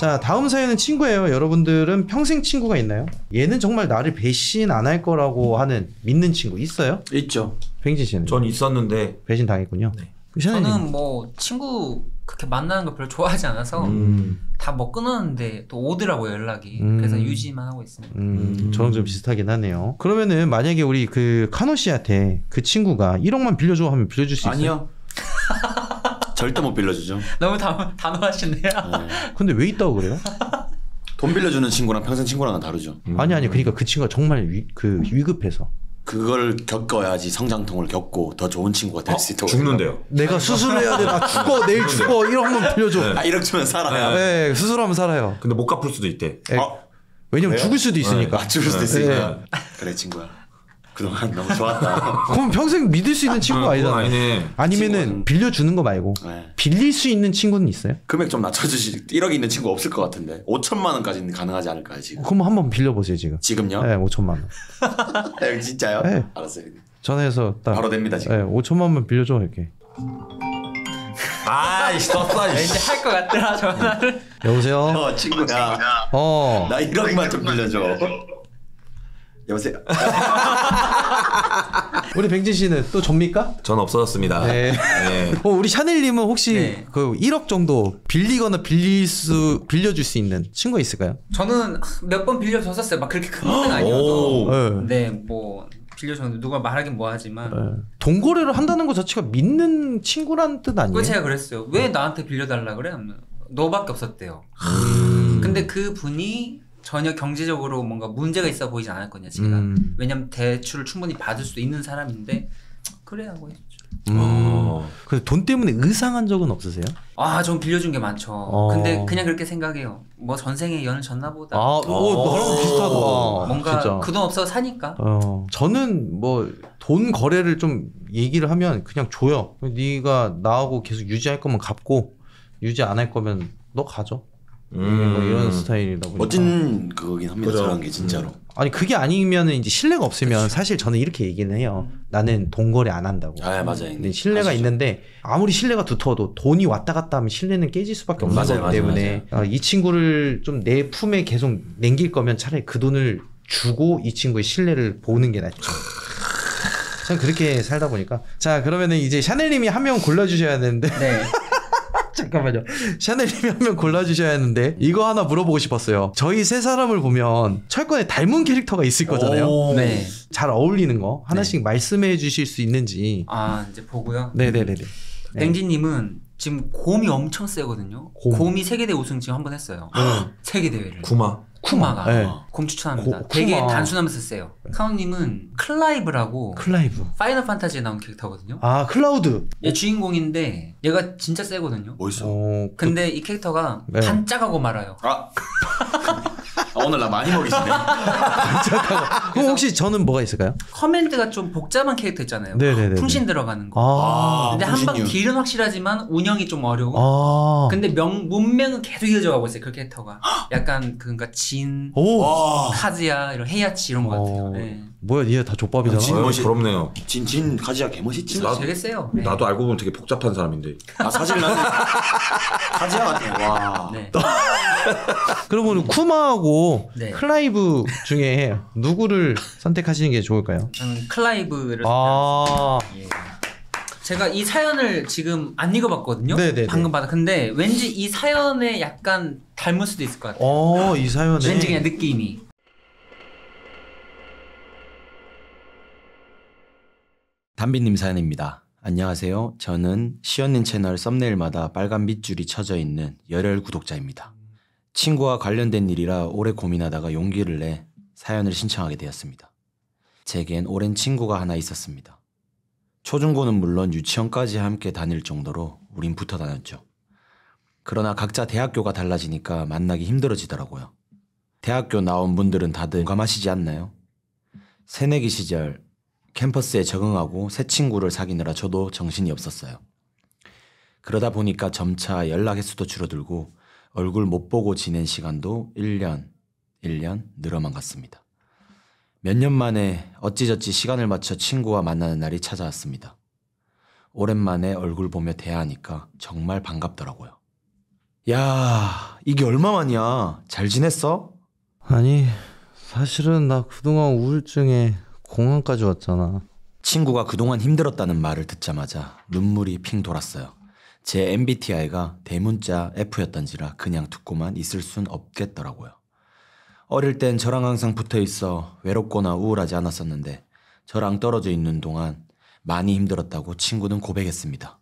자, 다음 사연은 친구예요. 여러분들은 평생 친구가 있나요? 얘는 정말 나를 배신 안 할 거라고 하는 믿는 친구 있어요? 있죠. 팽진 씨는? 전 있었는데 배신 당했군요. 네. 저는 뭐 친구 그렇게 만나는 거 별로 좋아하지 않아서 다 뭐 끊었는데 또 오더라고요 연락이. 그래서 유지만 하고 있습니다. 저랑 좀 비슷하긴 하네요. 그러면은 만약에 우리 그 카노 씨한테 그 친구가 1억만 빌려줘 하면 빌려줄 수 있어요? 아니요. 절대 못 빌려주죠. 너무 단호하시네요. 네. 근데 왜 있다고 그래요? 돈 빌려주는 친구랑 평생 친구랑은 다르죠. 아니 그러니까 그 친구가 정말 위급해서 그걸 겪어야지 성장통을 겪고 더 좋은 친구가 될 수 있다고. 죽는데요. 내가 수술해야 돼. 나 죽어. 내일 죽어. 1억만 빌려줘. 아, 1억 주면 살아요. 네, 수술하면 살아요. 근데 못 갚을 수도 있대. 왜냐면 그래요? 죽을 수도 있으니까. 아, 죽을 수도 있으니까. 그래 친구야. 그동안 너무 좋았다. 그럼 평생 믿을 수 있는 친구가 아니잖아. 아니네. 아니면은 친구는- 빌려주는 거 말고 네. 빌릴 수 있는 친구는 있어요? 금액 좀 낮춰주시. 1억이 있는 친구 없을 것 같은데 5천만 원까지는 가능하지 않을까요 지금? 그럼 한번 빌려보세요 지금. 지금요? 네, 5천만 원. 진짜요? 네. 알았어요. 전화해서 딱 바로 됩니다 지금. 네, 5천만 원만 빌려줘 이렇게. 아이씨 썼어. 왠지 할 것 같더라 전화를. 여보세요. 친구야. 나 1억만 좀 빌려줘. 여보세요. 우리 뱅진 씨는 또 접니까? 전 없어졌습니다. 네. 네. 우리 샤넬님은 혹시 네. 그 1억 정도 빌리거나 빌려줄 수 있는 친구가 있을까요? 저는 몇 번 빌려줬었어요. 막 그렇게 큰 돈은 아니어도. 오. 네, 뭐 빌려줬는데 누가 말하긴 뭐하지만. 돈 거래를 한다는 것 자체가 믿는 친구란 뜻 아니에요? 그거 제가 그랬어요. 왜 나한테 빌려달라 그래? 하면 너밖에 없었대요. 근데 그 분이 전혀 경제적으로 뭔가 문제가 있어 보이지 않았거든요. 제가. 왜냐면 대출을 충분히 받을 수 있는 사람인데 그래 하고 했죠. 그래서 돈 때문에 의상한 적은 없으세요? 아, 전 빌려준 게 많죠. 근데 그냥 그렇게 생각해요. 뭐 전생에 연을 졌나 보다. 나랑 비슷하다. 뭔가 진짜. 그 돈 없어서 사니까. 저는 뭐 돈 거래를 좀 얘기를 하면 그냥 줘요. 네가 나하고 계속 유지할 거면 갚고 유지 안 할 거면 너 가져. 뭐 이런 스타일이다 보니까. 멋진 그거긴 합니다. 그죠. 저런 게 진짜로. 아니 그게 아니면 이제 신뢰가 없으면 사실 저는 이렇게 얘기는 해요. 나는 돈 거래 안 한다고. 아 맞아요. 근데 신뢰가 아시죠? 있는데 아무리 신뢰가 두터워도 돈이 왔다 갔다 하면 신뢰는 깨질 수밖에 없는 맞아요, 거기 때문에 이 친구를 좀 내 품에 계속 남길 거면 차라리 그 돈을 주고 이 친구의 신뢰를 보는 게 낫죠. 전 그렇게 살다 보니까. 자, 그러면은 이제 샤넬님이 한 명 골라주셔야 되는데. 네. 잠깐만요. 샤넬님이 한 명 골라주셔야 하는데 이거 하나 물어보고 싶었어요. 저희 세 사람을 보면 철권에 닮은 캐릭터가 있을 거잖아요. 네. 잘 어울리는 거 하나씩 말씀해 주실 수 있는지. 아, 이제 보고요. 네네네네. 뱅지님은 지금 곰이 엄청 세거든요. 곰이 세계대 우승 지금 한 번 했어요. 세계대회를. 쿠마가. 네. 곰 추천합니다. 되게 단순하면서 세요. 카운님은 클라이브라고 클라이브. 파이널 판타지에 나온 캐릭터거든요. 아, 클라우드. 얘 주인공인데 얘가 진짜 세거든요. 멋있어. 근데 이 캐릭터가 네. 반짝하고 말아요. 오늘 나 많이 먹이시네. 그럼 혹시 저는 뭐가 있을까요? 커맨드가 좀 복잡한 캐릭터 있잖아요. 네네네. 풍신 들어가는 거. 근데 한방 풍신류. 딜은 확실하지만 운영이 좀 어려워. 근데 문명은 계속 이어져 가고 있어요. 그 캐릭터가. 약간 그러니까 진, 카즈야, 이런 헤야치 이런 거 같아요. 네. 뭐야, 얘 다 족밥이잖아. 부럽네요. 진 카지야 개멋있지. 진짜 되게 세요. 네. 나도 알고 보면 되게 복잡한 사람인데. 사실 나는 카지야 같아. 와. 네. 그러면 쿠마하고 네. 클라이브 중에 누구를 선택하시는 게 좋을까요? 저는 클라이브를 아, 예. 제가 이 사연을 지금 안 읽어봤거든요. 네네네. 방금 받아. 근데 왠지 이 사연에 약간 닮을 수도 있을 것 같아요. 이 사연에. 왠지 그냥 느낌이. 담비님 사연입니다. 안녕하세요. 저는 시연님 채널 썸네일마다 빨간 밑줄이 쳐져 있는 열혈 구독자입니다. 친구와 관련된 일이라 오래 고민하다가 용기를 내 사연을 신청하게 되었습니다. 제겐 오랜 친구가 하나 있었습니다. 초중고는 물론 유치원까지 함께 다닐 정도로 우린 붙어 다녔죠. 그러나 각자 대학교가 달라지니까 만나기 힘들어지더라고요. 대학교 나온 분들은 다들 공감하시지 않나요? 새내기 시절 캠퍼스에 적응하고 새 친구를 사귀느라 저도 정신이 없었어요. 그러다 보니까 점차 연락 횟수도 줄어들고 얼굴 못 보고 지낸 시간도 1년 늘어만 갔습니다. 몇 년 만에 어찌저찌 시간을 맞춰 친구와 만나는 날이 찾아왔습니다. 오랜만에 얼굴 보며 대화하니까 정말 반갑더라고요. 야, 이게 얼마만이야? 잘 지냈어? 아니 사실은 나 그동안 우울증에 공항까지 왔잖아. 친구가 그동안 힘들었다는 말을 듣자마자 눈물이 핑 돌았어요. 제 MBTI가 대문자 F였던지라 그냥 듣고만 있을 순 없겠더라고요. 어릴 땐 저랑 항상 붙어 있어 외롭거나 우울하지 않았었는데 저랑 떨어져 있는 동안 많이 힘들었다고 친구는 고백했습니다.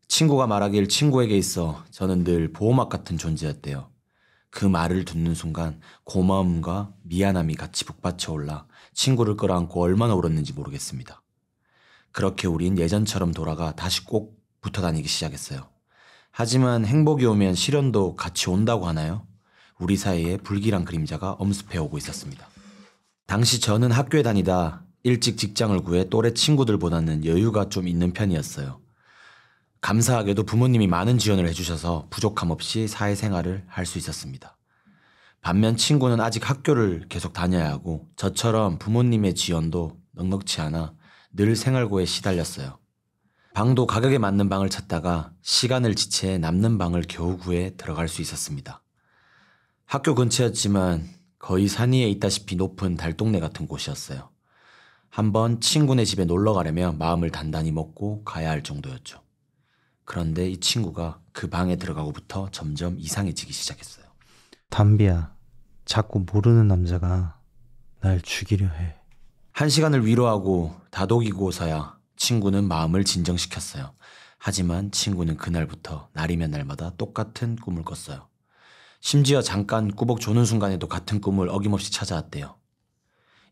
친구가 말하길 친구에게 있어 저는 늘 보호막 같은 존재였대요. 그 말을 듣는 순간 고마움과 미안함이 같이 북받쳐 올라 친구를 끌어안고 얼마나 울었는지 모르겠습니다. 그렇게 우린 예전처럼 돌아가 다시 꼭 붙어 다니기 시작했어요. 하지만 행복이 오면 시련도 같이 온다고 하나요? 우리 사이에 불길한 그림자가 엄습해 오고 있었습니다. 당시 저는 학교에 다니다 일찍 직장을 구해 또래 친구들보다는 여유가 좀 있는 편이었어요. 감사하게도 부모님이 많은 지원을 해주셔서 부족함 없이 사회생활을 할 수 있었습니다. 반면 친구는 아직 학교를 계속 다녀야 하고 저처럼 부모님의 지원도 넉넉치 않아 늘 생활고에 시달렸어요. 방도 가격에 맞는 방을 찾다가 시간을 지체 남는 방을 겨우 구해 들어갈 수 있었습니다. 학교 근처였지만 거의 산 위에 있다시피 높은 달동네 같은 곳이었어요. 한번 친구네 집에 놀러 가려면 마음을 단단히 먹고 가야 할 정도였죠. 그런데 이 친구가 그 방에 들어가고부터 점점 이상해지기 시작했어요. 담비야, 자꾸 모르는 남자가 날 죽이려 해. 1시간을 위로하고 다독이고서야 친구는 마음을 진정시켰어요. 하지만 친구는 그날부터 날이면 날마다 똑같은 꿈을 꿨어요. 심지어 잠깐 꾸벅 조는 순간에도 같은 꿈을 어김없이 찾아왔대요.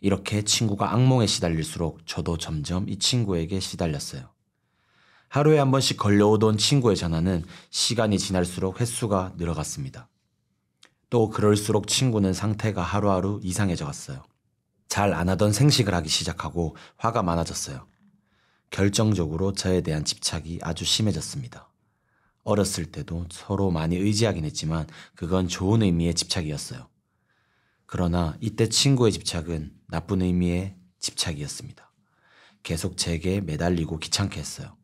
이렇게 친구가 악몽에 시달릴수록 저도 점점 이 친구에게 시달렸어요. 하루에 한 번씩 걸려오던 친구의 전화는 시간이 지날수록 횟수가 늘어갔습니다. 또 그럴수록 친구는 상태가 하루하루 이상해져 갔어요. 잘 안 하던 생식을 하기 시작하고 화가 많아졌어요. 결정적으로 저에 대한 집착이 아주 심해졌습니다. 어렸을 때도 서로 많이 의지하긴 했지만 그건 좋은 의미의 집착이었어요. 그러나 이때 친구의 집착은 나쁜 의미의 집착이었습니다. 계속 제게 매달리고 귀찮게 했어요.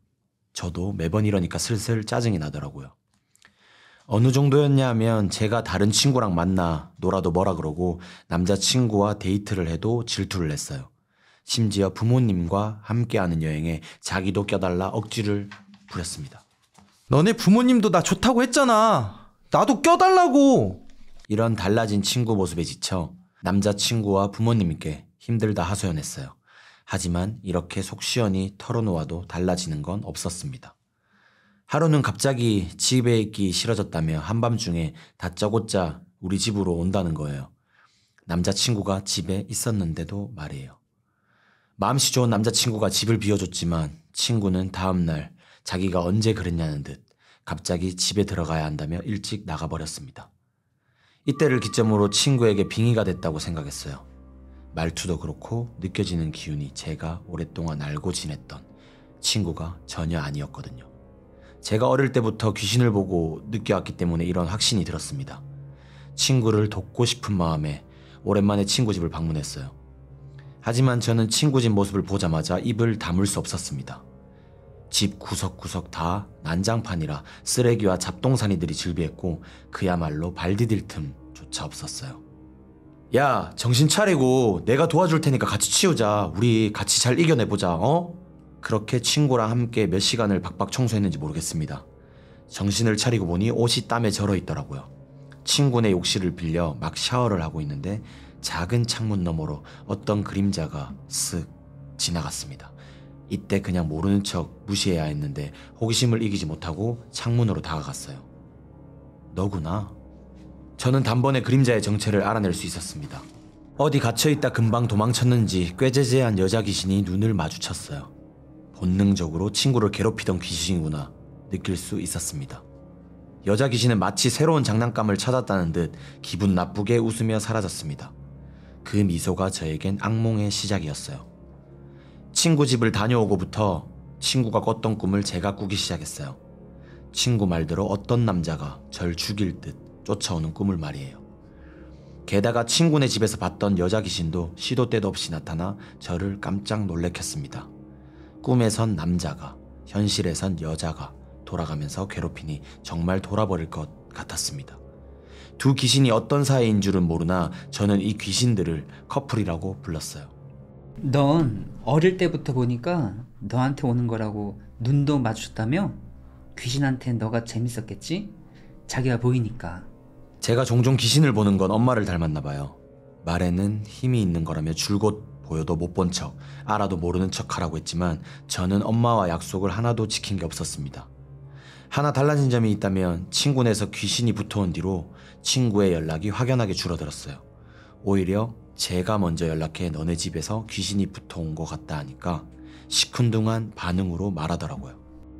저도 매번 이러니까 슬슬 짜증이 나더라고요. 어느 정도였냐 하면 제가 다른 친구랑 만나 놀아도 뭐라 그러고 남자친구와 데이트를 해도 질투를 냈어요. 심지어 부모님과 함께하는 여행에 자기도 껴달라 억지를 부렸습니다. 너네 부모님도 나 좋다고 했잖아. 나도 껴달라고. 이런 달라진 친구 모습에 지쳐 남자친구와 부모님께 힘들다 하소연했어요. 하지만 이렇게 속 시원히 털어놓아도 달라지는 건 없었습니다. 하루는 갑자기 집에 있기 싫어졌다며 한밤중에 다짜고짜 우리 집으로 온다는 거예요. 남자친구가 집에 있었는데도 말이에요. 마음씨 좋은 남자친구가 집을 비워줬지만 친구는 다음날 자기가 언제 그랬냐는 듯 갑자기 집에 들어가야 한다며 일찍 나가버렸습니다. 이때를 기점으로 친구에게 빙의가 됐다고 생각했어요. 말투도 그렇고 느껴지는 기운이 제가 오랫동안 알고 지냈던 친구가 전혀 아니었거든요. 제가 어릴 때부터 귀신을 보고 느껴왔기 때문에 이런 확신이 들었습니다. 친구를 돕고 싶은 마음에 오랜만에 친구 집을 방문했어요. 하지만 저는 친구 집 모습을 보자마자 입을 다물 수 없었습니다. 집 구석구석 다 난장판이라 쓰레기와 잡동사니들이 즐비했고 그야말로 발 디딜 틈조차 없었어요. 야, 정신 차리고 내가 도와줄 테니까 같이 치우자. 우리 같이 잘 이겨내보자. 어? 그렇게 친구랑 함께 몇 시간을 박박 청소했는지 모르겠습니다. 정신을 차리고 보니 옷이 땀에 절어 있더라고요. 친구네 욕실을 빌려 막 샤워를 하고 있는데 작은 창문 너머로 어떤 그림자가 쓱 지나갔습니다. 이때 그냥 모르는 척 무시해야 했는데 호기심을 이기지 못하고 창문으로 다가갔어요. 너구나. 저는 단번에 그림자의 정체를 알아낼 수 있었습니다. 어디 갇혀있다 금방 도망쳤는지 꾀재재한 여자 귀신이 눈을 마주쳤어요. 본능적으로 친구를 괴롭히던 귀신이구나 느낄 수 있었습니다. 여자 귀신은 마치 새로운 장난감을 찾았다는 듯 기분 나쁘게 웃으며 사라졌습니다. 그 미소가 저에겐 악몽의 시작이었어요. 친구 집을 다녀오고부터 친구가 꿨던 꿈을 제가 꾸기 시작했어요. 친구 말대로 어떤 남자가 절 죽일 듯 쫓아오는 꿈을 말이에요. 게다가 친구네 집에서 봤던 여자 귀신도 시도 때도 없이 나타나 저를 깜짝 놀래켰습니다. 꿈에선 남자가, 현실에선 여자가 돌아가면서 괴롭히니 정말 돌아버릴 것 같았습니다. 두 귀신이 어떤 사이인 줄은 모르나 저는 이 귀신들을 커플이라고 불렀어요. 넌 어릴 때부터 보니까 너한테 오는 거라고 눈도 마주쳤다며? 귀신한텐 너가 재밌었겠지? 자기가 보이니까. 제가 종종 귀신을 보는 건 엄마를 닮았나 봐요. 말에는 힘이 있는 거라며 줄곧 보여도 못 본 척, 알아도 모르는 척 하라고 했지만 저는 엄마와 약속을 하나도 지킨 게 없었습니다. 하나 달라진 점이 있다면 친구네에서 귀신이 붙어온 뒤로 친구의 연락이 확연하게 줄어들었어요. 오히려 제가 먼저 연락해 너네 집에서 귀신이 붙어온 것 같다 하니까 시큰둥한 반응으로 말하더라고요.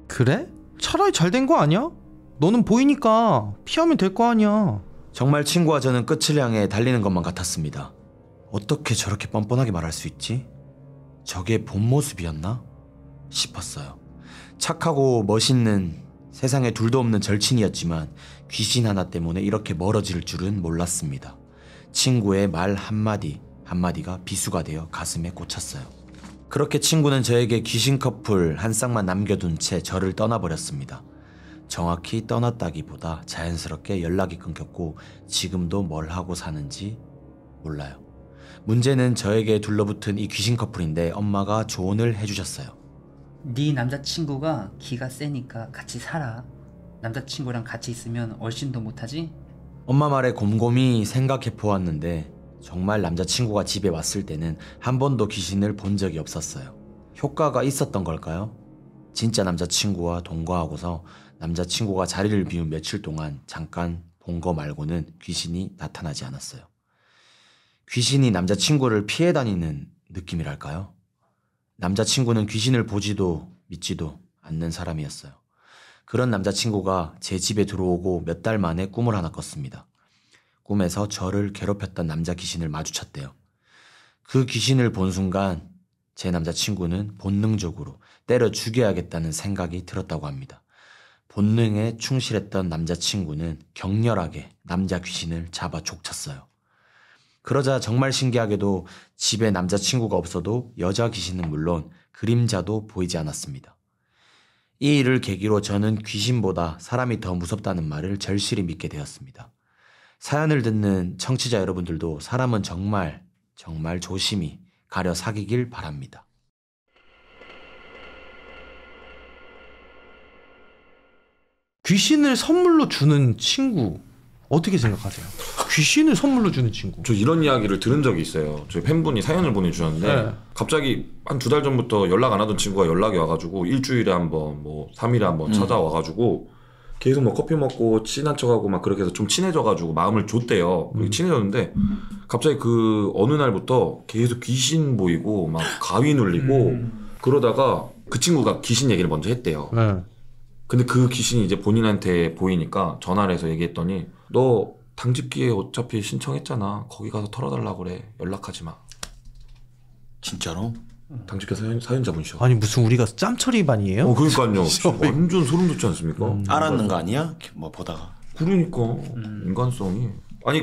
그래? 차라리 잘 된 거 아니야? 너는 보이니까 피하면 될 거 아니야. 정말 친구와 저는 끝을 향해 달리는 것만 같았습니다. 어떻게 저렇게 뻔뻔하게 말할 수 있지? 저게 본 모습이었나? 싶었어요. 착하고 멋있는 세상에 둘도 없는 절친이었지만 귀신 하나 때문에 이렇게 멀어질 줄은 몰랐습니다. 친구의 말 한마디가 비수가 되어 가슴에 꽂혔어요. 그렇게 친구는 저에게 귀신 커플 한 쌍만 남겨둔 채 저를 떠나버렸습니다. 정확히 떠났다기보다 자연스럽게 연락이 끊겼고 지금도 뭘 하고 사는지 몰라요. 문제는 저에게 둘러붙은 이 귀신 커플인데 엄마가 조언을 해주셨어요. 네 남자친구가 기가 세니까 같이 살아. 남자친구랑 같이 있으면 얼씬도 못하지? 엄마 말에 곰곰이 생각해 보았는데 정말 남자친구가 집에 왔을 때는 한 번도 귀신을 본 적이 없었어요. 효과가 있었던 걸까요? 진짜 남자친구와 동거하고서 남자친구가 자리를 비운 며칠 동안 잠깐 본 거 말고는 귀신이 나타나지 않았어요. 귀신이 남자친구를 피해 다니는 느낌이랄까요? 남자친구는 귀신을 보지도 믿지도 않는 사람이었어요. 그런 남자친구가 제 집에 들어오고 몇 달 만에 꿈을 하나 꿨습니다. 꿈에서 저를 괴롭혔던 남자 귀신을 마주쳤대요. 그 귀신을 본 순간 제 남자친구는 본능적으로 때려 죽여야겠다는 생각이 들었다고 합니다. 본능에 충실했던 남자친구는 격렬하게 남자 귀신을 잡아 족쳤어요. 그러자 정말 신기하게도 집에 남자친구가 없어도 여자 귀신은 물론 그림자도 보이지 않았습니다. 이 일을 계기로 저는 귀신보다 사람이 더 무섭다는 말을 절실히 믿게 되었습니다. 사연을 듣는 청취자 여러분들도 사람은 정말 조심히 가려 사귀길 바랍니다. 귀신을 선물로 주는 친구 어떻게 생각하세요? 귀신을 선물로 주는 친구. 저 이런 이야기를 들은 적이 있어요. 저희 팬분이 사연을 보내주셨는데 네. 갑자기 한 2달 전부터 연락 안 하던 친구가 연락이 와가지고 일주일에 한 번, 뭐 3일에 한 번 찾아와가지고 계속 뭐 커피 먹고 친한 척하고 막 그렇게 해서 좀 친해져가지고 마음을 줬대요. 친해졌는데 갑자기 그 어느 날부터 계속 귀신 보이고 막 가위 눌리고 그러다가 그 친구가 귀신 얘기를 먼저 했대요. 네. 근데 그 귀신이 이제 본인한테 보이니까 전화를 해서 얘기했더니 너 당직기에 어차피 신청했잖아. 거기 가서 털어달라고 그래. 연락하지 마. 진짜로? 당직기 사연자분이셔. 아니 무슨 우리가 짬처리 반이에요? 그러니까요. 완전 소름 돋지 않습니까? 알았는 거 아니야? 뭐 보다가. 그러니까 인간성이. 아니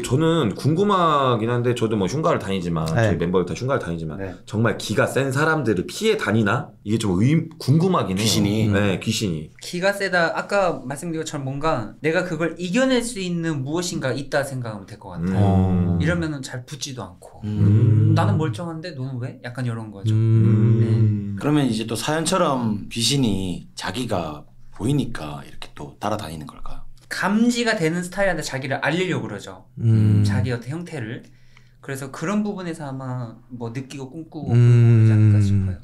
저는 궁금하긴 한데 저도 뭐 흉가를 다니지만 네. 저희 멤버들 다 흉가를 다니지만 네. 정말 기가 센 사람들을 피해 다니나? 이게 좀 궁금하긴 해요. 귀신이? 네, 귀신이. 기가 세다. 아까 말씀드린 것처럼 뭔가 내가 그걸 이겨낼 수 있는 무엇인가 있다 생각하면 될 것 같아요. 이러면은 잘 붙지도 않고 나는 멀쩡한데 너는 왜? 약간 이런 거죠. 그러면 이제 또 사연처럼 귀신이 자기가 보이니까 이렇게 또 따라다니는 걸까요? 감지가 되는 스타일한테 자기를 알리려고 그러죠. 자기 어떤 형태를. 그래서 그런 부분에서 아마 뭐 느끼고 꿈꾸고 그러지 않을까 싶어요.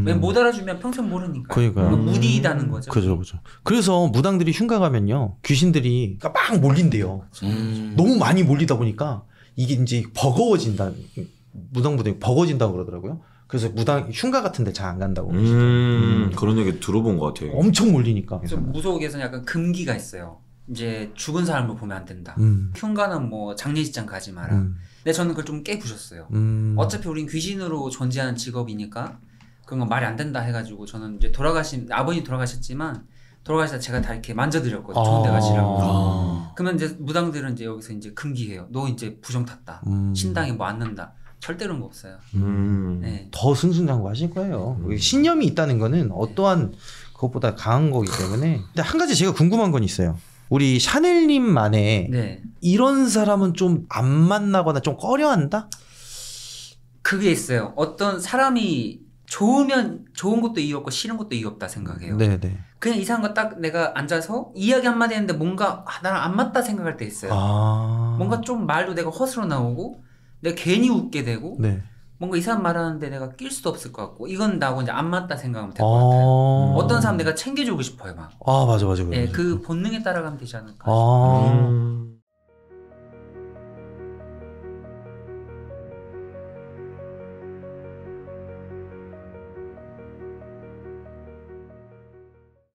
왜 못 알아주면 평생 모르니까. 그러니까요. 무디다는 거죠. 그죠. 그래서 무당들이 흉가 가면요 귀신들이 막 몰린대요. 너무 많이 몰리다 보니까 이게 이제 버거워진다. 무당분들이 버거워진다고 그러더라고요. 그래서 무당 흉가 같은데 잘 안 간다고. 그런 얘기 들어본 것 같아요. 엄청 몰리니까. 좀 무속에서는 약간 금기가 있어요. 이제 죽은 사람을 보면 안 된다. 흉가는 뭐 장례식장 가지 마라. 근데 저는 그걸 좀 깨부셨어요. 어차피 우린 귀신으로 존재하는 직업이니까 그런 건 말이 안 된다 해가지고 저는 이제 아버님 돌아가셨지만 돌아가시다 제가 다 이렇게 만져드렸거든요. 좋은 데 가시라고. 그러면 이제 무당들은 이제 여기서 이제 금기해요. 너 이제 부정 탔다. 신당에 뭐 앉는다. 절대 그런 거 없어요. 네. 더 승승장구하실 거예요. 신념이 있다는 거는 어떠한 그것보다 강한 거기 때문에. 근데 한 가지 제가 궁금한 건 있어요. 우리 샤넬님만의 네. 이런 사람은 좀 안 만나거나 좀 꺼려한다? 그게 있어요. 어떤 사람이 좋으면 좋은 것도 이유 없고 싫은 것도 이유 없다 생각해요. 네네. 그냥 이 사람과 딱 내가 앉아서 이야기 한마디 했는데 뭔가 나랑 안 맞다 생각할 때 있어요. 뭔가 좀 말도 내가 허스로 나오고 내가 괜히 웃게 되고 네. 뭔가 이 사람 말하는데 내가 낄 수도 없을 것 같고 이건 나하고 이제 안 맞다 생각하면 될 것 같아요. 어떤 사람 내가 챙겨주고 싶어요 막. 맞아. 네, 그 본능에 따라가면 되지 않을까.